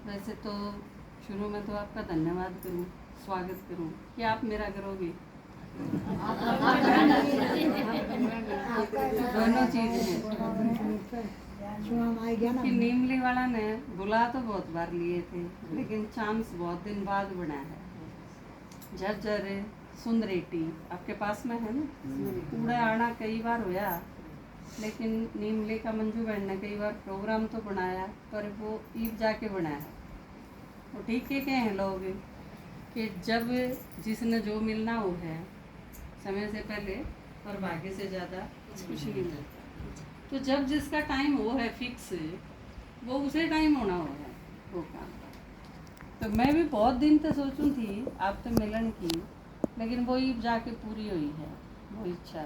वैसे तो शुरू में तो आपका धन्यवाद करूं, स्वागत करूं कि आप मेरा करोगे। दोनों चीज़ है कि नीमली वाला ने बुला तो बहुत बार लिए थे, लेकिन चांस बहुत दिन बाद बना है। झज्जर सुंदरेटी आपके पास में है ना, कूड़ा आना कई बार होया, लेकिन नीमली का मंजू बहन ने कई बार प्रोग्राम तो बनाया, पर वो ईद जाके बनाया। वो ठीक है कहे हैं लोग कि जब जिसने जो मिलना हो है समय से पहले और भाग्य से ज़्यादा कुछ नहीं मिलता। तो जब जिसका टाइम वो है फिक्स, वो उसे टाइम होना हो है वो काम। तो मैं भी बहुत दिन तक सोचूं थी आपसे मिलन की, लेकिन वो ईद जाके पूरी हुई है वो इच्छा।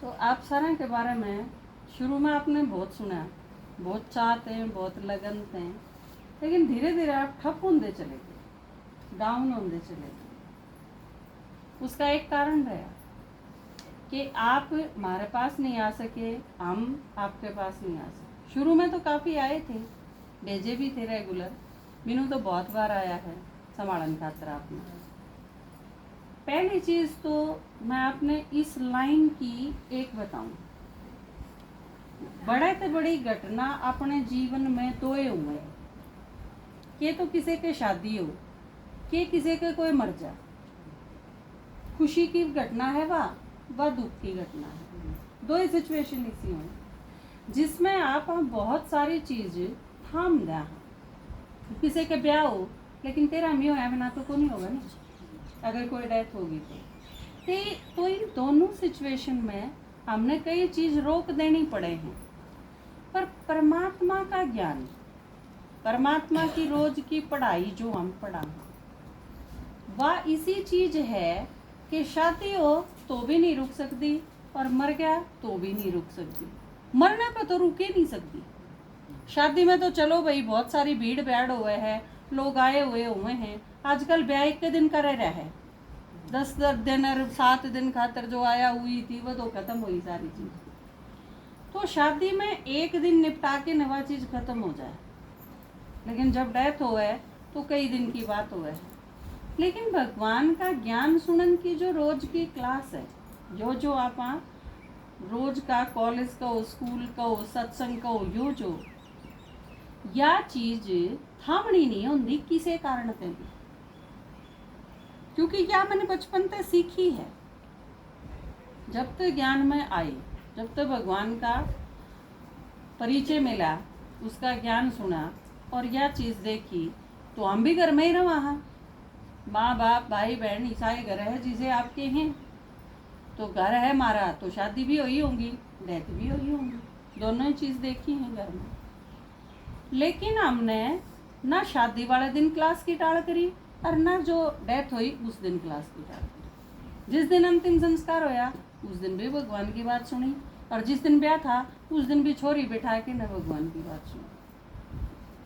तो आप सारा के बारे में शुरू में आपने बहुत सुना, बहुत चाहते हैं, बहुत लगन थे, लेकिन धीरे धीरे आप ठप होते चले गए, डाउन होते चले गए। उसका एक कारण रहा कि आप हमारे पास नहीं आ सके, हम आपके पास नहीं आ सके। शुरू में तो काफ़ी आए थे, भेजे भी थे रेगुलर, मीनू तो बहुत बार आया है संभालन खातर आपने। पहली चीज़ तो मैं आपने इस लाइन की एक बताऊं, बड़े से बड़ी घटना अपने जीवन में तो ये हुए कि तो किसी के शादी हो, कि किसी के कोई मर जा, खुशी की घटना है वह दुख की घटना है। दो ही सिचुएशन इसी हो जिसमें आप बहुत सारी चीज़ थाम दें। किसी के ब्याह हो, लेकिन तेरा मियो है बिना तो नहीं होगा ना, अगर कोई डेथ होगी तो इन दोनों सिचुएशन में हमने कई चीज़ रोक देनी पड़े हैं। पर परमात्मा का ज्ञान, परमात्मा की रोज की पढ़ाई जो हम पढ़ा वह इसी चीज है कि शादी हो तो भी नहीं रुक सकती, और मर गया तो भी नहीं रुक सकती। मरने पर तो रुक ही नहीं सकती। शादी में तो चलो भाई बहुत सारी भीड़ भाड़ हुए है, लोग आए हुए हैं। आजकल ब्याह एक दिन का रह रहा है, 10 दिन और 7 दिन खातर जो आया हुई थी वो तो खत्म हुई सारी चीज। तो शादी में एक दिन निपटा के नवा चीज खत्म हो जाए, लेकिन जब डेथ हो है तो कई दिन की बात हो है। लेकिन भगवान का ज्ञान सुनन की जो रोज की क्लास है, जो आप रोज का कॉलेज का हो, स्कूल का हो, सत्संग का हो, जो या चीज थामनी नहीं होती किसी कारण से भी, क्योंकि क्या मैंने बचपन से सीखी है। जब तक ज्ञान में आई, जब तक भगवान का परिचय मिला, उसका ज्ञान सुना और यह चीज़ देखी, तो हम भी घर में ही रहा है। माँ बाप भाई बहन ईसाई घर है जिसे आपके हैं, तो घर है हमारा, तो शादी भी हुई होंगी, डेथ भी हुई होंगी, दोनों ही चीज़ देखी हैं घर में। लेकिन हमने ना शादी वाले दिन क्लास की टाल करी, और ना जो डेथ हुई उस दिन क्लास की टाल करी। जिस दिन अंतिम संस्कार होया उस दिन भी भगवान की बात सुनी, और जिस दिन ब्याह था उस दिन भी छोरी बैठा के न भगवान की बात सुनी।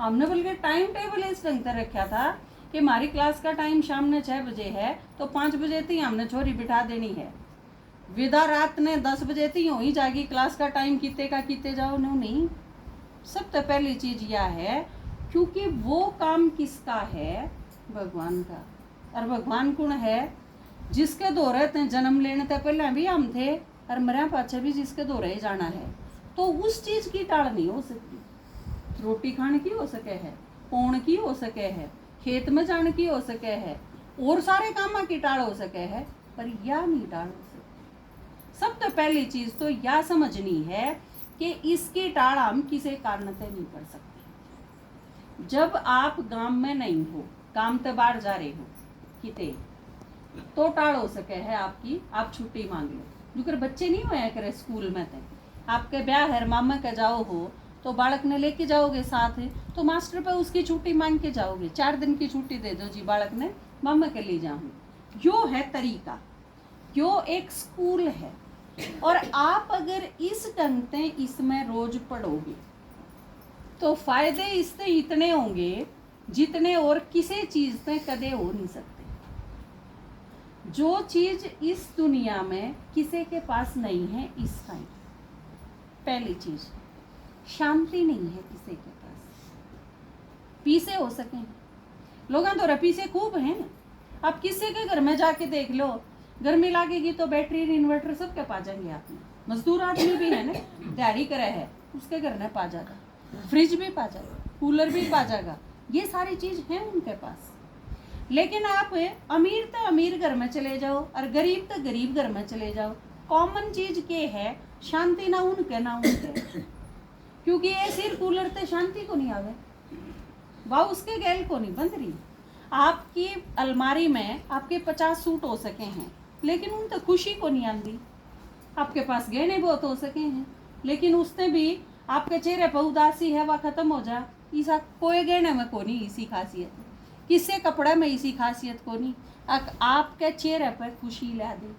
हमने बल्कि टाइम टेबल इस ढंग से रखा था कि हमारी क्लास का टाइम शाम ने 6 बजे है, तो 5 बजे तक हमने छोरी बिठा देनी है। विदा रात ने 10 बजे तक हो ही जाएगी, क्लास का टाइम कितने का कितने जाओ नहीं। सबसे पहली चीज यह है, क्योंकि वो काम किसका है, भगवान का। और भगवान कौन है, जिसके दौरे थे जन्म लेने से पहले भी हम थे, और मरा पाछे भी जिसके दौरे ही जाना है। तो उस चीज की टाल नहीं हो सकती। रोटी खाने की हो सके है, पौन की हो सके है, खेत में जाने की हो सके है, और सारे काम की टाल हो सके है, पर यह नहीं टाल हो सकती। सबसे पहली चीज तो यह समझनी है कि इसकी टाल हम किसी कारण से नहीं कर सकते। जब आप गांव में नहीं हो, काम से बाहर जा रहे हो किते, तो टाल हो सके है आपकी, आप छुट्टी मांग लो। जुकर बच्चे नहीं हुए करे स्कूल में थे, आपके ब्याह है मामा के जाओ हो, तो बालक ने लेके जाओगे साथ, तो मास्टर पे उसकी छुट्टी मांग के जाओगे, 4 दिन की छुट्टी दे दो जी बालक ने, मामा के ले जाऊँ। यो है तरीका, यो एक स्कूल है। और आप अगर इस ढंग से इसमें रोज पढ़ोगे तो फायदे इससे इतने होंगे जितने और किसी चीज से कदे हो नहीं सकते। जो चीज इस दुनिया में किसी के पास नहीं है इस टाइम, पहली चीज शांति नहीं है किसी के पास। पीसे हो सके। लोग तो पीसे खूब हैं। आप किसी के घर में जाके देख लो, गर्मी लागेगी तो बैटरी इन्वर्टर सब के पा जाएंगे। आपने मजदूर आदमी भी है ना, दिहाड़ी करे है, उसके घर में पा जाएगा, फ्रिज भी पा जाएगा, कूलर भी पा जाएगा, ये सारी चीज है उनके पास। लेकिन आप अमीर तो अमीर घर में चले जाओ और गरीब तो गरीब घर में चले जाओ, कॉमन चीज के है शांति ना उनके ना उनके। क्योंकि एसी कूलर तो शांति को नहीं आवे, वाह उसके गैल को नहीं बंद रही। आपकी अलमारी में आपके 50 सूट हो सके हैं, लेकिन उन तो खुशी को नहीं आती। आपके पास गहने बहुत हो सके हैं, लेकिन उसने भी आपके चेहरे पर उदासी है वह खत्म हो जा। ऐसा कोई गहने में को नहीं इसी खासियत, किससे कपड़े में इसी खासियत को नहीं। आपके चेहरे पर खुशी ला दे।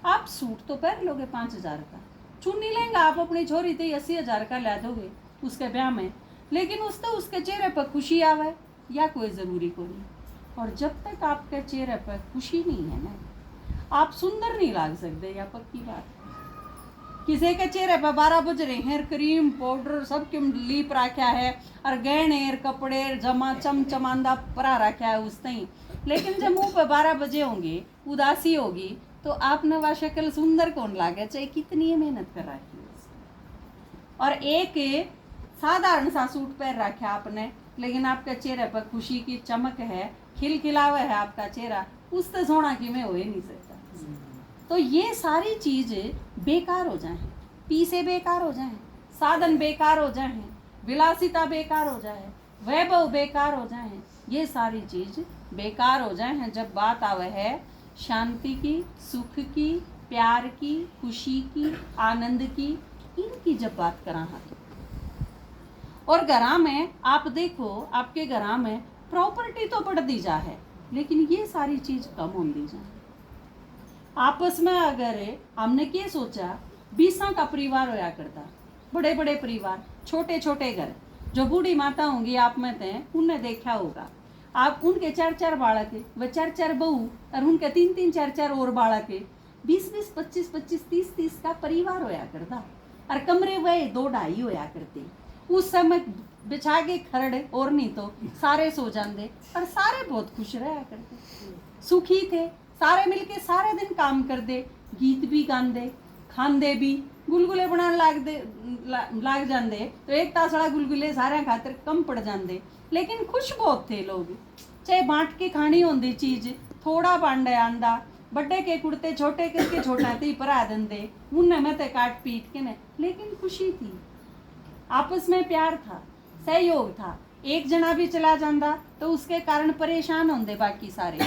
आप सूट तो पहन लोगे 5,000 का, चुन्नी लेंगे आप अपनी छोरी तो 80,000 का ला दोगे उसके ब्याह में, लेकिन उसके चेहरे पर खुशी आवे या कोई ज़रूरी को नहीं। और जब तक आपके चेहरे पर खुशी नहीं है ना, आप सुंदर नहीं लाग सकते, या पक्की बात। किसी के चेहरे पर 12 बज रहे हैं, क्रीम पाउडर सब क्यों लीप रखा है और गहने कपड़े जमा चमचमांदा परा रखा है उसने, लेकिन जब मुंह पर 12 बजे होंगे, उदासी होगी, तो आपने वह शक्ल सुंदर कौन लागे, चाहे कितनी मेहनत कर रखी है। और एक साधारण सा सूट पहन रखा आपने, लेकिन आपके चेहरे पर खुशी की चमक है, खिलखिलावा है आपका चेहरा, उससे सोना कि मैं हो ही नहीं सकता। तो ये सारी चीज बेकार हो जाए, पीसे बेकार हो जाए, साधन बेकार हो जाए, विलासिता बेकार हो जाए, वैभव बेकार हो जाए, ये सारी चीज बेकार हो जाए हैं जब बात आवे है शांति की, सुख की, प्यार की, खुशी की, आनंद की, इनकी जब बात करा हाथ। और घरा में आप देखो, आपके घरा में प्रॉपर्टी तो बढ़ दी जा है, लेकिन ये सारी चीज कम हो दी जाए। आपस में अगर हमने क्या सोचा, 20 का परिवार होया करता, बड़े बड़े परिवार, छोटे छोटे घर, जो बूढ़ी माता होंगी आप में थे उनने देखा होगा, आप उनके 4-4 बालक, व 4-4 बहू, और उनके 3-3 4-4 और बालक, 20-20 25-25 30-30 का परिवार होया करता। और कमरे वह 2-2.5 होया करते। उस समय बिछा के खरड़े और नहीं तो सारे सो जाते, और सारे बहुत खुश रहा करते, सुखी थे, सारे मिलके सारे दिन काम कर दे, गीत भी गांदे, खांदे भी, गुलगुले बनाने लाग जाते, तो एक तासड़ा गुलगुले सारे खातिर कम पड़ जाते, लेकिन खुश बहुत थे लोग। चाहे बांट के खानी होंदी चीज, थोड़ा बांडे आंदा, बड़े के कुड़ते छोटे करके छोटा थी परा देंदे, उनने में ते काट पीट के ने, लेकिन खुशी थी, आपस में प्यार था, सहयोग था। एक जना भी चला जाता तो उसके कारण परेशान होंगे बाकी सारे,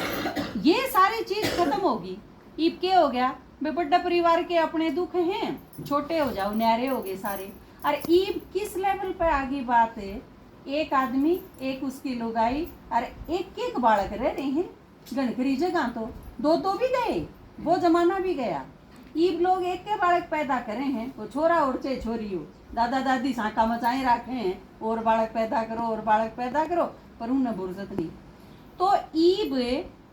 ये सारी चीज खत्म होगी। ईब के हो गया, बड़ा परिवार के अपने दुख हैं, छोटे हो जाओ, न्यारे हो गए सारे। और ईब किस लेवल पर आगे बात है, एक आदमी, एक उसकी लुगाई, और एक बालक रह रहे हैं। गणखरी जगह तो 2 भी गए, वो जमाना भी गया। ईब लोग एक के बालक पैदा करे हैं, वो छोरा और चाहे छोरी हो, दादा दादी साका मचाए रखे हैं, और बालक पैदा करो और बालक पैदा करो, पर उन्हें बुर्जत नहीं। तो ईब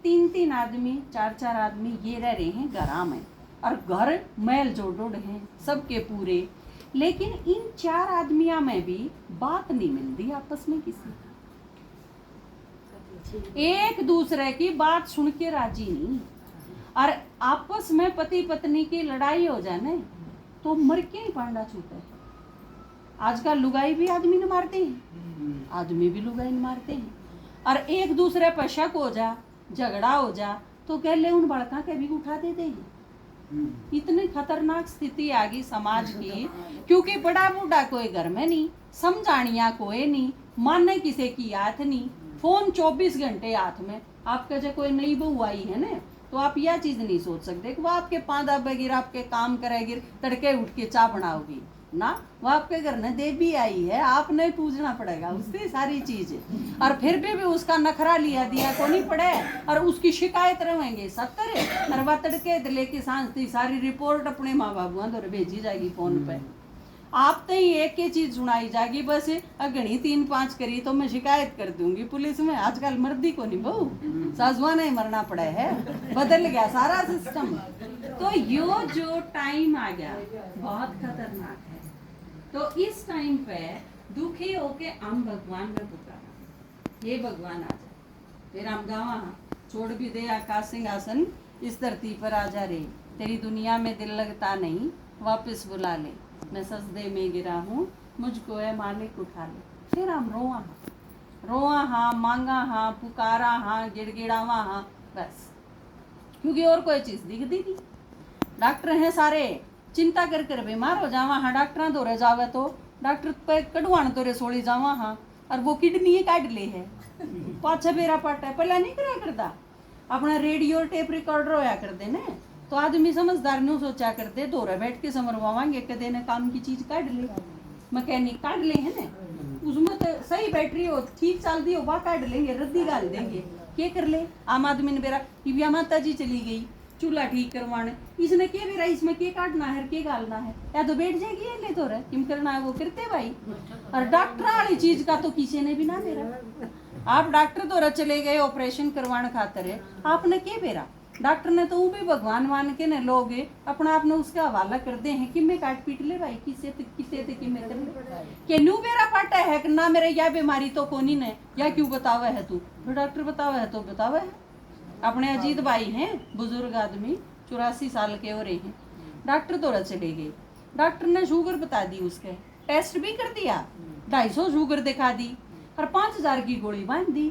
3-3 आदमी, 4-4 आदमी ये रह रहे हैं घरा में, और घर मैल जोड़ोड़ हैं सबके पूरे, लेकिन इन 4 आदमियों में भी बात नहीं मिलती आपस में किसी, एक दूसरे की बात सुन के राजी नहीं। और आपस में पति पत्नी की लड़ाई हो जाए ना, तो मर के ही पांडा छूटे है। आजकल लुगाई भी आदमी ने मारते हैं, आदमी भी लुगाई ने मारते हैं, और एक दूसरे पर शक हो जा, झगड़ा हो जा, तो कह ले उन बड़का के भी उठा देते हैं। इतनी खतरनाक स्थिति आ गई समाज की, क्योंकि बड़ा बूढ़ा कोई घर में नहीं, समझानिया कोई नहीं, मानने किसी की हाथ नहीं, फोन 24 घंटे हाथ में। आपका जो कोई नई बहू आई है ना, तो आप यह चीज नहीं सोच सकते कि वो आपके 5 बगैर आपके काम करेगी, तड़के उठ के चाय बनाओगी ना, वो आपके घर में देवी आई है, आपने पूछना पड़ेगा उसकी सारी चीज। और फिर भी उसका नखरा लिया दिया को नहीं पड़े, और उसकी शिकायत रहेंगे 70, और वह तड़के लेके सांझती सारी रिपोर्ट अपने माँ बाबुआ द्वारा भेजी जाएगी फोन पे। आप तो ही एक ही चीज सुनाई जाएगी, बस अगणी 3-5 करी तो मैं शिकायत कर दूंगी पुलिस में। आजकल मर्दी को नहीं बहू, सासुआ नहीं मरना पड़ा है, बदल गया सारा सिस्टम। तो यो जो टाइम आ गया बहुत खतरनाक है। तो इस टाइम पे दुखी होके हम भगवान में पुकारा, हे भगवान आ जा, फिर हम गावा छोड़ भी दे आकाश सिंहासन, इस धरती पर आ जा रे, तेरी दुनिया में दिल लगता नहीं, वापस बुला ले, मैं सजदे में गिरा हूँ, मुझको है मालिक उठा ले। फिर हम रोआ हाँ, मांगा हाँ, पुकारा हाँ, गिड़गिड़ावा हाँ, बस, क्योंकि और कोई चीज़ दिखती नहीं। डॉक्टर हैं सारे, चिंता कर कर बीमार हो जावा हाँ, डॉक्टर तो रह जावे तो डॉक्टर पे कढ़वान तो रे सोली जावा हाँ, और वो किडनी काट ले है, पाछा बेरा पाटा है, पहला नहीं करा करता, अपना रेडियो टेप रिकॉर्डर होया करते ने, तो आदमी समझदार नहीं सोचा करते, दोरा बैठ के समरवावांगे कदे ने काम की चीज काट ले, मैकेनिक काट ले है ना, उसमें तो सही बैटरी हो, ठीक चलती हो, वह काट लेंगे, रद्दी डाल देंगे, क्या कर ले। आम आदमी ने बेरा इबिया माता जी चली गई चूल्हा ठीक करवाने, इसने क्या बेरा इसमें क्या काटना है, क्या गालना है, या तो बैठ जाएगी या ले तो रहे किम करना है वो करते भाई। और डॉक्टर वाली चीज का तो किसी ने भी ना बेरा। आप डॉक्टर तो रह चले गए ऑपरेशन करवाने खातर है, आपने क्या बेरा, डॉक्टर ने तो वो भी भगवान मान के न लोग अपना आपने उसका हवाला कर दे हैं कि मैं काट पीट ले भाई, किसे थे कि मैं कर ले के न्यू मेरा पाटा है कि ना मेरे या बीमारी तो कोनी ने, या क्यों बतावे है तू, तो डॉक्टर बतावे है तो बतावे है। अपने अजीत भाई हैं बुजुर्ग आदमी 84 साल के हो रहे हैं, डॉक्टर तो रह चले गए, डॉक्टर ने शुगर बता दी, उसके टेस्ट भी कर दिया, 250 शुगर दिखा दी और 5000 की गोली बांध दी,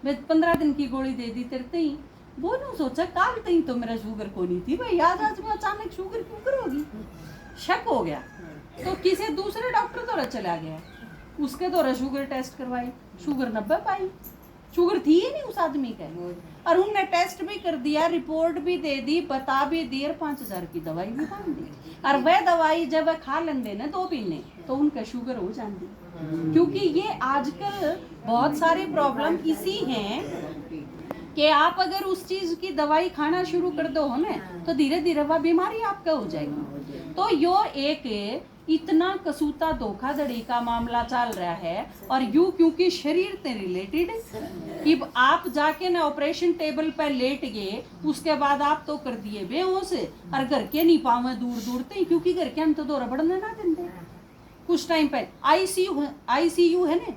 15 दिन की गोली दे दी तेरते ही। वो नहीं सोचा काल तई तो मेरा शुगर को नहीं थी भाई, आज में अचानक शुगर क्यों करोगी, शक हो गया तो किसी दूसरे डॉक्टर द्वारा चला गया, उसके द्वारा शुगर टेस्ट करवाई, शुगर 90 पाई, शुगर थी ही नहीं उस आदमी के, और उनने टेस्ट भी कर दिया, रिपोर्ट भी दे दी, बता भी दी, और 5000 की दवाई भी बांध दी, और वह दवाई जब खा लेंगे ना 2 महीने तो उनका शुगर हो जाती। क्योंकि ये आजकल बहुत सारी प्रॉब्लम इसी हैं कि आप अगर उस चीज की दवाई खाना शुरू कर दो हो ना तो धीरे धीरे वह बीमारी आपका हो जाएगी। तो यो एक इतना कसूता धोखाधड़ी का मामला चल रहा है, और यू क्योंकि शरीर से रिलेटेड, अब आप जाके ना ऑपरेशन टेबल पर लेट गए, उसके बाद आप तो कर दिए बेहोश, और घर के नहीं पावे दूर दूर तक, क्योंकि घर के हम तो दौरा बढ़ने ना देते। कुछ टाइम पर आईसीयू है ना,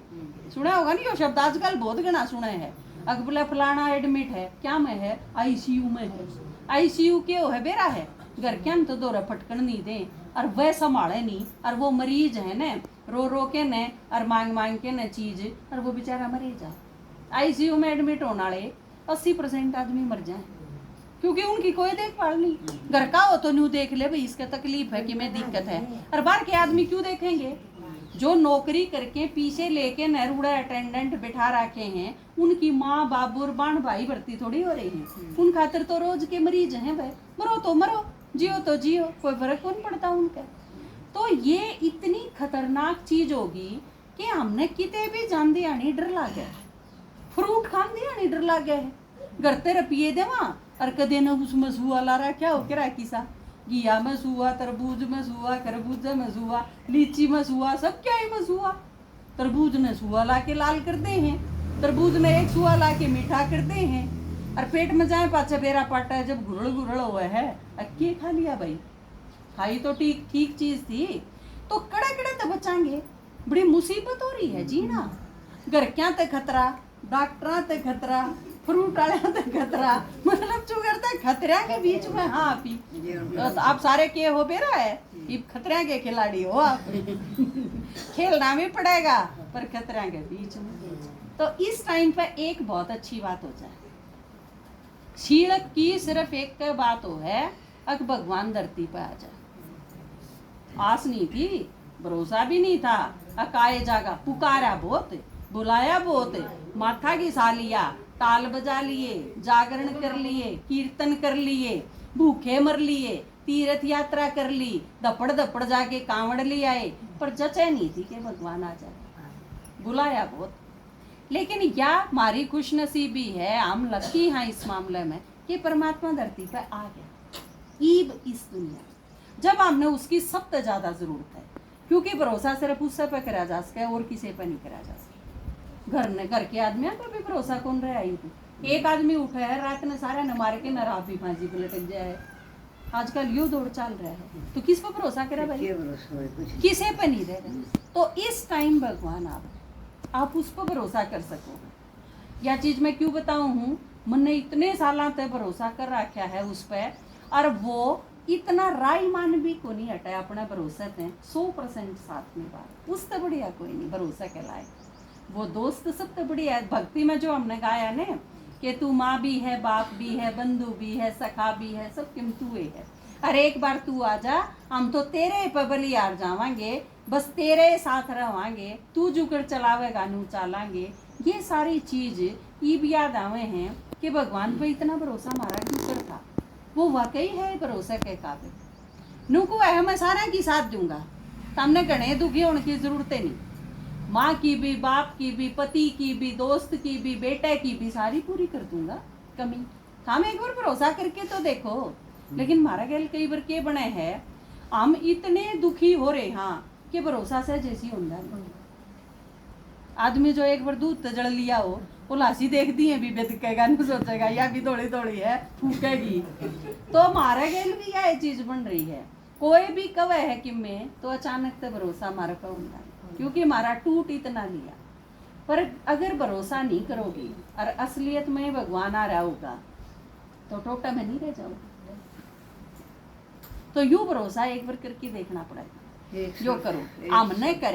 सुना होगा नहीं, यो शब्द आजकल बहुत गना सुना है, अकबला फलाना एडमिट है, क्या में है, आईसीयू में है, आईसीयू के है बेरा है, घर के हम तो दौरा फटकन नहीं दे, और वह संभाले नहीं, और वो मरीज है न रो रो के न और मांग मांग के न चीज, और वो बेचारा मरे जा। आईसीयू में एडमिट होने वाले 80% आदमी मर जाए, क्योंकि उनकी कोई देखभाल नहीं, घर का हो तो न्यू देख ले भाई इसका तकलीफ है कि मैं दिक्कत है, और बाहर के आदमी क्यों देखेंगे, जो नौकरी करके पीछे लेके नरूड़ा अटेंडेंट बिठा रखे हैं, उनकी माँ बाबू और बाण भाई भर्ती थोड़ी हो रही है, उन खातिर तो रोज के मरीज हैं भाई, मरो तो मरो, जियो तो जियो, कोई फर्क कौन पड़ता उनका। तो ये इतनी खतरनाक चीज होगी कि हमने किते भी जान दिया नहीं डर लग गया, फ्रूट खान दिया नहीं डर लग गया, घर तेरे पिए देवा और कदे न उसमें सुआ ला रहा, क्या हो के राखी सा, घिया में सुआ, तरबूज में सुआ, खरबूज में सुआ, लीची में सुआ, सब क्या ही में सुआ, तरबूज ने सुआ ला के लाल करते हैं, तरबूज ने एक सुआ ला के मीठा करते हैं, और पेट में जाए पाचा बेरा पाटा है, जब घुरड़ घुरड़ हुआ है अक्के खा लिया भाई, खाई तो ठीक ठीक चीज थी, तो कड़े कड़े तो बचाएंगे, बड़ी मुसीबत हो रही है जी ना, घर क्या ते खतरा, डॉक्टर ते खतरा, फ्रूट वाले ते खतरा, मतलब जो करता है खतरा के बीच में। हाँ तो आप सारे के हो बेरा है, ये खतरा के खिलाड़ी हो आप खेलना भी पड़ेगा पर खतरा के बीच में। तो इस टाइम पर एक बहुत अच्छी बात हो जाए, शीलक की सिर्फ एक बात हो है, अग भगवान धरती पर आ जाए, आस नहीं थी, भरोसा भी नहीं था, अकाए जागा, पुकारा बहुत, बुलाया बहुत, माथा घिसा लिया, ताल बजा लिए, जागरण कर लिए, कीर्तन कर लिए, भूखे मर लिए, तीर्थ यात्रा कर ली, दपड़ दपड़ जाके कांवड़ ले आए, पर जचे नहीं थी कि भगवान आ जाए, बुलाया बहुत। लेकिन या हमारी खुशनसीबी है, हम लकी हैं इस मामले में कि परमात्मा धरती पर आ गया ईब इस दुनिया, जब हमने उसकी सबसे ज्यादा जरूरत है, क्योंकि भरोसा सिर्फ उससे पे करा जा सके और किसी पे नहीं करा जा सके। घर के आदमियों पर भी भरोसा कौन रहा है, एक आदमी उठा है रात ने सारा न मार के न राबी फांसी पे लटक जाए, आजकल यो दौड़ चल रहा है, तो किस पर भरोसा करा भाई, किसी पे नहीं रह रहा। तो इस टाइम भगवान आप आप उस पर भरोसा कर सको। यह चीज मैं क्यों बताऊं हूँ, मैंने इतने साल तक भरोसा कर रखा है उस पर, और वो इतना राय मान भी को नहीं हटा अपना भरोसा थे 100% साथ में बात, उससे बढ़िया कोई नहीं भरोसा के लायक। वो दोस्त सबसे बढ़िया है। भक्ति में जो हमने गाया ने कि तू माँ भी है, बाप भी है, बंधु भी है, सखा भी है, सब किम तू ही है। अरे एक बार तू आ जा, हम तो तेरे पे बलियार जावांगे, बस तेरे साथ रवांगे, तू जुकर चलावेगा नू चालांगे। ये सारी चीज ईब याद आवे हैं कि भगवान पे इतना भरोसा हमारा क्यों था। वो वाकई है भरोसा के काबिल। नू को है मैं सारा की साथ दूंगा, सामने गणे दुखी होने की जरूरत नहीं। माँ की भी, बाप की भी, पति की भी, दोस्त की भी, बेटे की भी सारी पूरी कर दूंगा कमी। हम एक बार भरोसा करके तो देखो। लेकिन मारा गैल कई बार के बने हैं, हम इतने दुखी हो रहे हाँ कि भरोसा से जैसी होता है। आदमी जो एक बार दूध जड़ लिया हो, वो लाशी देख दी है भी बेदकेगा, नहीं सोचेगा या भी थोड़ी थोड़ी है फूकेगी। तो मारा गैल भी यह चीज बन रही है। कोई भी कवे है कि मैं तो अचानक से भरोसा हमारे पर होता है, क्योंकि हमारा टूट इतना लिया। पर अगर भरोसा नहीं करोगी और असलियत में भगवान आ रहा होगा तो टोटा में नहीं रह जाओगे। तो यूं भरोसा एक बार करके देखना पड़ेगा। यो करो, हम नहीं करें